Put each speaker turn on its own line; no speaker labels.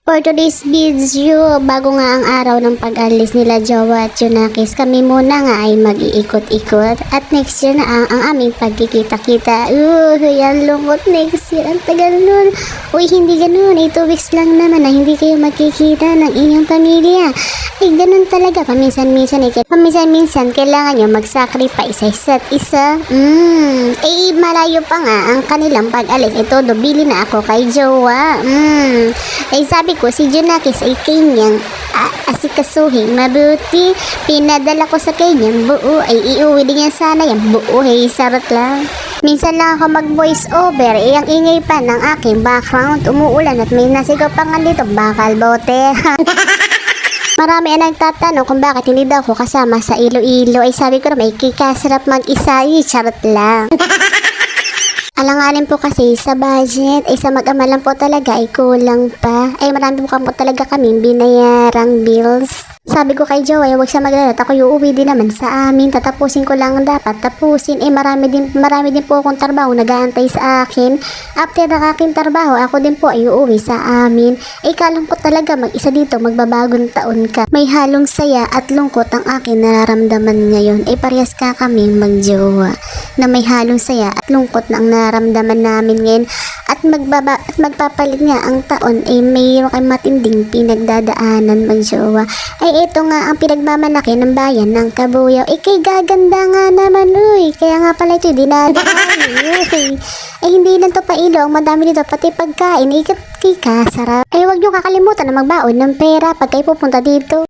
For today's video, bago nga ang araw ng pag-alis nila Jowa at Junakis, kami muna nga ay mag-iikot-ikot at next year na ang aming pagkikita-kita. Yan lungkot next year, ang tagal nun. Uy, hindi ganun, 2 weeks lang naman na hindi kayo magkikita ng inyong pamilya. Ay, ganun talaga, paminsan-minsan paminsan-minsan kailangan nyo mag-sacrifice sa isa't isa. Malayo pa nga ang kanilang pag-alis. Ito, bili na ako kay Jowa. Sabi ko, si Junakis ay kanyang asikasuhin mabuti. Pinadala ko sa kanyang buo. Ay iuwi din niya sana yung buo. Sarot lang. Minsan lang ako mag-voice over. Ang ingay pa ng aking background. Umuulan at may nasigaw pa nga dito. Bakal bote. Marami ang nagtatanong kung bakit hindi daw ako kasama sa Iloilo. Ay sabi ko na may kikasarap mag-isa. Charot lang. Alanganin po kasi sa budget, sa mag-ama lang po talaga ay kulang pa. Marami po talaga kaming binayarang bills. Sabi ko kay Joey, huwag siya mag-alala, ako uuwi din naman sa amin, tatapusin ko lang dapat tapusin. Marami din po akong trabaho nag-aantay sa akin. After ng aking trabaho, ako din po ay uuwi sa amin. Kalungkot talaga mag-isa dito, magbabagong taon ka. May halong saya at lungkot ang aking nararamdaman ngayon. Parehas ka kami magjowa na may halong saya at lungkot na ang nararamdaman namin ngayon. At magpapalit nga ang taon, mayroon kay matinding pinagdadaanan magjowa. Ito nga ang pinagmamalaki ng bayan ng Kabuyaw. Kay gaganda nga naman, kaya nga pala ito dinadaan. Hindi lang to pa ilong, madami dito pati pagkain, kay kasarap. Huwag nyo kakalimutan na magbaon ng pera pag kayo pupunta dito.